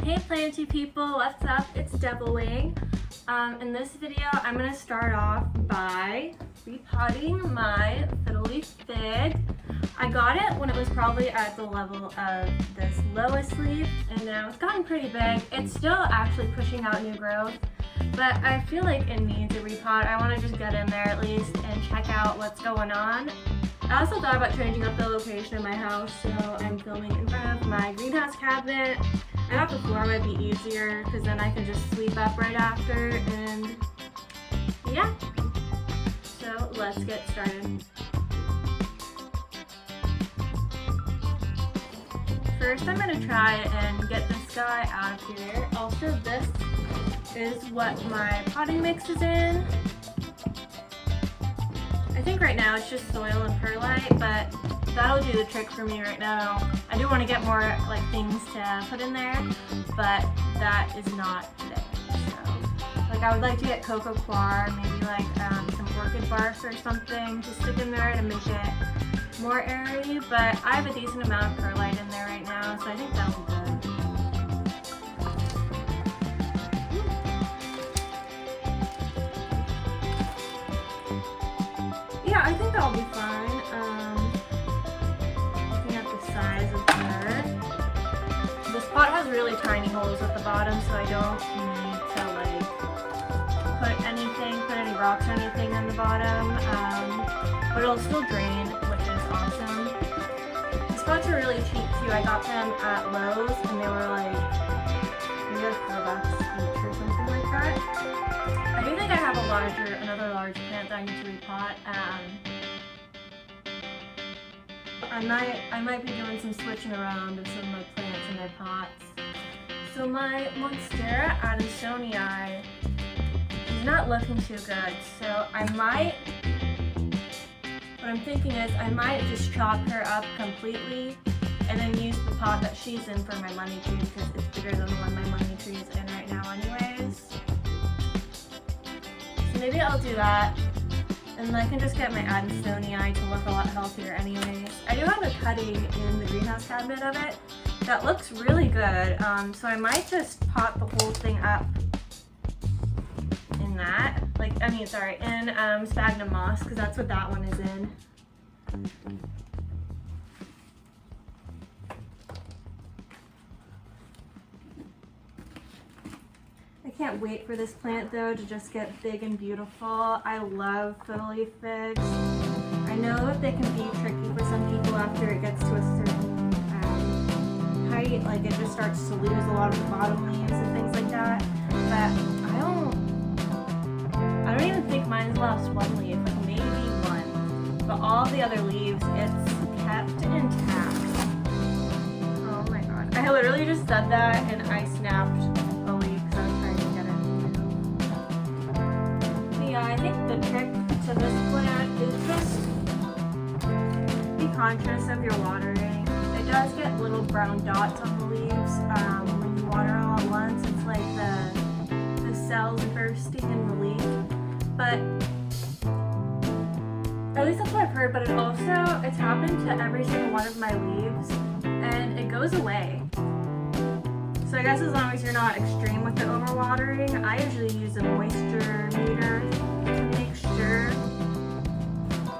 Hey Planty People, what's up? It's Devil Wing. In this video, I'm going to start off by repotting my Fiddle fig. I got it when it was probably at the level of this lowest leaf, and now it's gotten pretty big. It's still actually pushing out new growth, but I feel like it needs a repot. I want to just get in there at least and check out what's going on. I also thought about changing up the location of my house, so I'm filming in front of my greenhouse cabinet. I thought the floor might be easier because then I can just sweep up right after, and yeah. So let's get started. First I'm going to try and get this guy out of here. Also, this is what my potting mix is in. I think right now it's just soil and perlite, but that'll do the trick for me right now. I do want to get more like things to put in there, but that is not today. So, like, I would like to get cocoa coir, maybe like some orchid bark or something to stick in there to make it more airy. But I have a decent amount of perlite in there right now, so I think that'll be good. Yeah, I think that'll be fine. Looking at the size of her. This pot has really tiny holes at the bottom, so I don't need to like put any rocks or anything in the bottom. But it'll still drain, which is awesome. These pots are really cheap too. I got them at Lowe's and they were like maybe $4 each or something like that. I do think I have another large plant that I need to repot. I might be doing some switching around of some of my plants in my pots. So my monstera adansonii is not looking too good. So what I'm thinking is I might just chop her up completely and then use the pot that she's in for my money tree because it's bigger than the one my money tree is in right now anyways. So maybe I'll do that, and I can just get my adansonii to look a lot healthier anyways. I do have a cutting in the greenhouse cabinet of it that looks really good, so I might just pot the whole thing up in that, in sphagnum moss, because that's what that one is in. I can't wait for this plant though to just get big and beautiful. I love fiddle figs. I know that they can be tricky for some people after it gets to a certain height, like it just starts to lose a lot of the bottom leaves and things like that. But I don't even think mine's lost one leaf, like maybe one. But all the other leaves, it's kept intact. Oh my god. I literally just said that and I snapped a leaf because I was trying to get it. But yeah, I think the trick to this plant is just be conscious of your watering. It does get little brown dots on the leaves when you water all at once. It's like the cells bursting in the leaf. But at least that's what I've heard, but it's happened to every single one of my leaves and it goes away. So I guess as long as you're not extreme with the overwatering, I usually use a moisture meter to make sure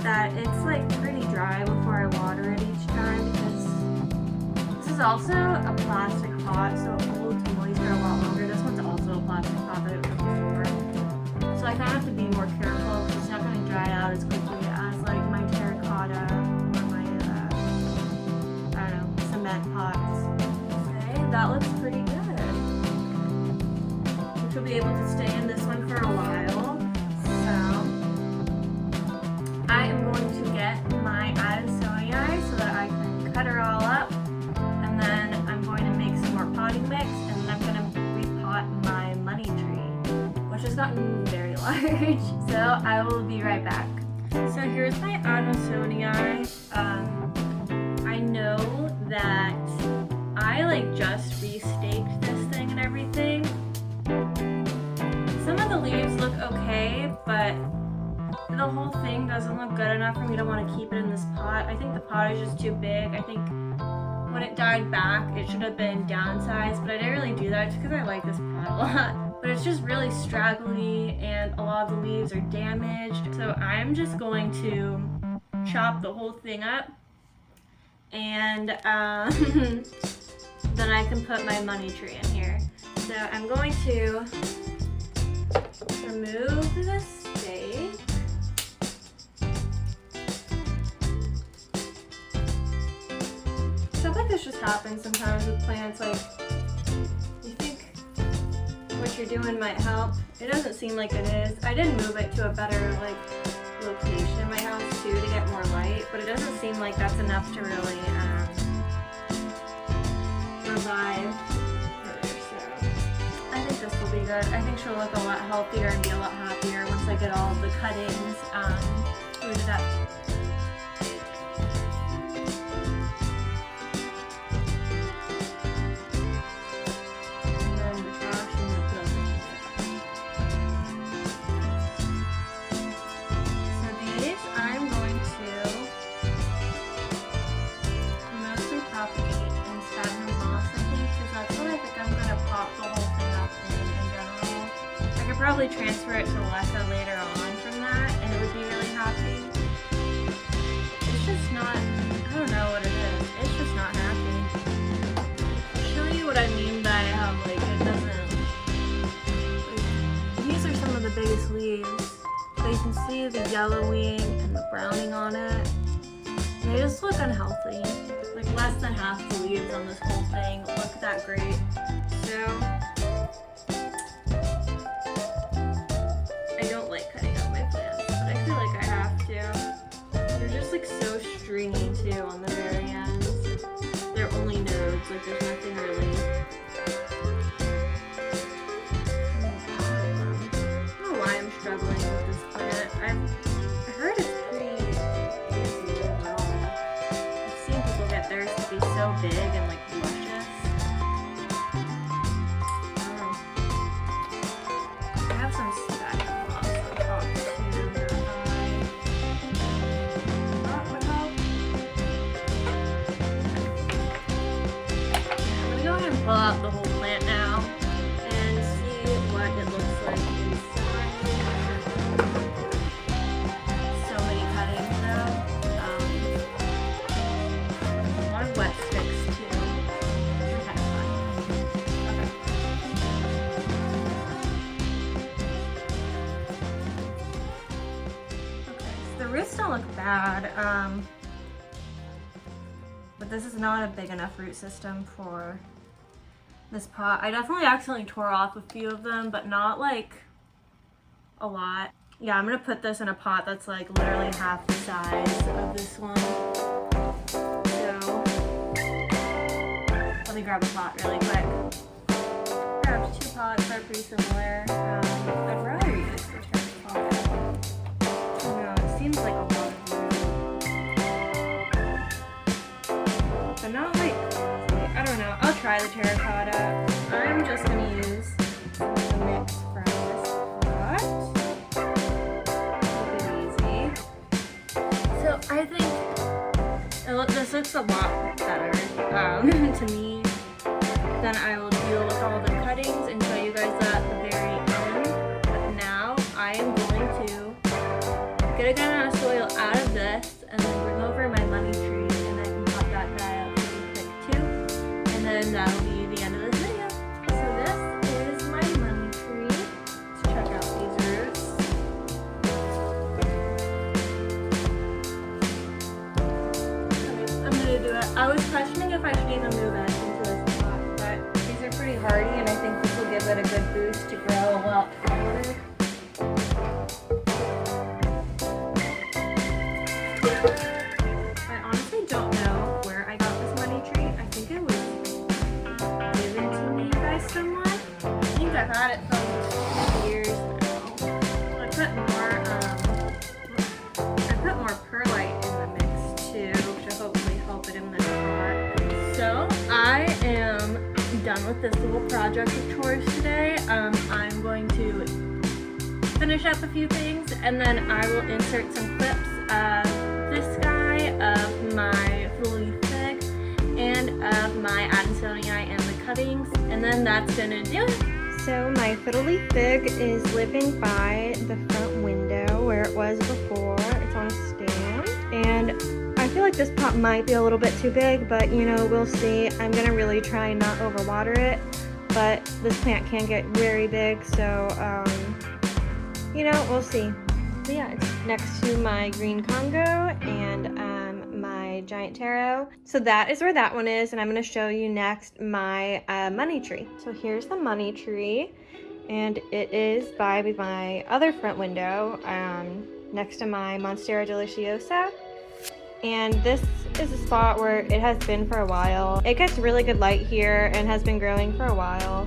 that it's like pretty dry before I water it each time, because this is also a plastic pot, so it holds moisture a lot longer. This one's also a plastic pot that it was before. So I kind of have to be more careful because it's not going to dry out as quickly as like my terracotta or my, I don't know, cement pots. Okay, that looks pretty good. Which will be able to stay in this one for a while. So I am going to get my adansonii so that I can cut her all up, and then I'm going to make some more potting mix, and then I'm going to repot my money tree, which has gotten very large. So I will be right back. So here's my adansonii. I know that I like just restaked this thing and everything. Some of the leaves look okay, but the whole thing doesn't look good enough for me to want to keep it in this pot. I think the pot is just too big. I think when it died back, it should have been downsized, but I didn't really do that just because I like this pot a lot. But it's just really straggly and a lot of the leaves are damaged. So I'm just going to chop the whole thing up, and then I can put my money tree in here. So I'm going to remove the stake. Stuff like this just happens sometimes with plants. Like, you think what you're doing might help. It doesn't seem like it is. I did move it to a better location in my house too to get more light, but it doesn't seem like that's enough to really revive her. So I think this will be good. I think she'll look a lot healthier and be a lot happier once I get all the cuttings rooted up. Probably transfer it to Lessa later on from that, and it would be really happy. It's just not, I don't know what it is. It's just not happy. I'll show you what I mean by how it doesn't, these are some of the biggest leaves. So you can see the yellowing and the browning on it. They just look unhealthy. Like less than half the leaves on this whole thing look that great. So stringy too on the very ends. They're only nodes, like there's nothing really. I don't know why I'm struggling with this plant. I heard it's pretty easy overall. I've seen people get theirs to be so big and like luscious. I have some stack of moss on top too. Pull out the whole plant now and see what it looks like inside. So many cuttings though. A lot of wet sticks too. It's kind of fun. Okay, so the roots don't look bad, but this is not a big enough root system for this pot. I definitely accidentally tore off a few of them, but not like a lot. Yeah, I'm gonna put this in a pot that's like literally half the size of this one. So let me grab a pot really quick. Grabbed 2 pots that are pretty similar. I'd rather use the terra pot. I don't know, it seems like a lot of room, but not like, I don't know. I'll try the terracotta. I'm just going to use some of the mix from this pot. Keep it easy. So I think this looks a lot better to me. Then I will deal with all the cuttings and show you guys that at the very end. But now I am going to get a gallon of soil out of this and then bring over my money tree, and I can pop that guy up really quick too. And then that'll be the end of this video. So this is my money tree. Let's check out these roots. Okay, I'm gonna do it. I was questioning if I should even move it into this pot, but these are pretty hardy, and I think this will give it a good boost to grow a lot farther. I honestly don't know where I got this money tree. I think it was given to me by someone. I think I've had it for years now. I put more perlite in the mix too, which will hopefully help it in the pot. So I am done with this little project of chores today. I'm going to finish up a few things, and then I will insert some clips of this guy, of my Fiddle fig, and of my adansonii and the cuttings, and then that's gonna do it. So my fiddle fig is living by the front window where it was before. It's on a stand, and I feel like this pot might be a little bit too big, but you know, we'll see. I'm gonna really try and not overwater it, but this plant can get very big, so you know, we'll see. So yeah, it's next to my green Congo and my giant taro. So that is where that one is, and I'm going to show you next my money tree. So here's the money tree, and it is by my other front window next to my monstera deliciosa. And this is a spot where it has been for a while. It gets really good light here and has been growing for a while.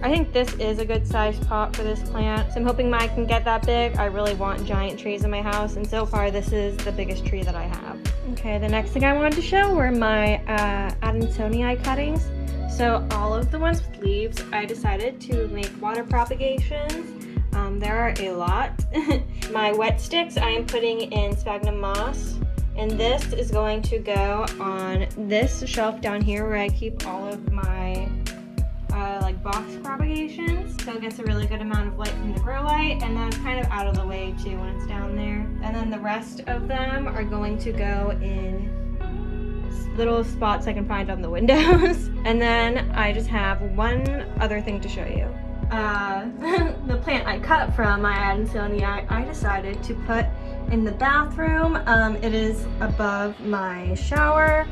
I think this is a good sized pot for this plant, so I'm hoping mine can get that big. I really want giant trees in my house, and so far this is the biggest tree that I have. Okay, the next thing I wanted to show were my adansonii cuttings. So all of the ones with leaves, I decided to make water propagations. There are a lot. My wet sticks I am putting in sphagnum moss, and this is going to go on this shelf down here where I keep all of my like box propagations, so it gets a really good amount of light from the grow light, and then it's kind of out of the way too when it's down there. And then the rest of them are going to go in little spots I can find on the windows. And then I just have one other thing to show you. The plant I cut from my adansonii, I decided to put in the bathroom. It is above my shower.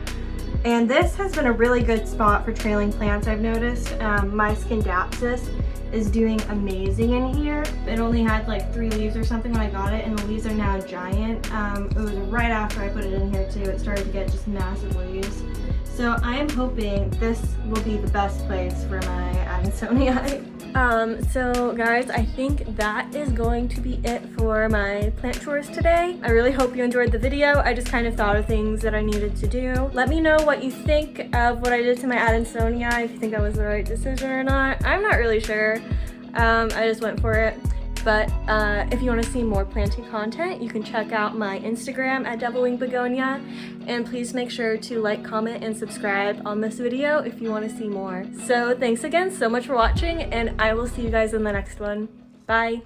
And this has been a really good spot for trailing plants, I've noticed. My Scindapsus is doing amazing in here. It only had like 3 leaves or something when I got it, and the leaves are now giant. It was right after I put it in here too. It started to get just massive leaves. So I am hoping this will be the best place for my adansonii. So guys, I think that is going to be it for my plant chores today. I really hope you enjoyed the video. I just kind of thought of things that I needed to do. Let me know what you think of what I did to my adansonii, if you think that was the right decision or not. I'm not really sure. I just went for it. But if you want to see more planting content, you can check out my Instagram at Begonia, and please make sure to like, comment, and subscribe on this video if you want to see more. So thanks again so much for watching, and I will see you guys in the next one. Bye!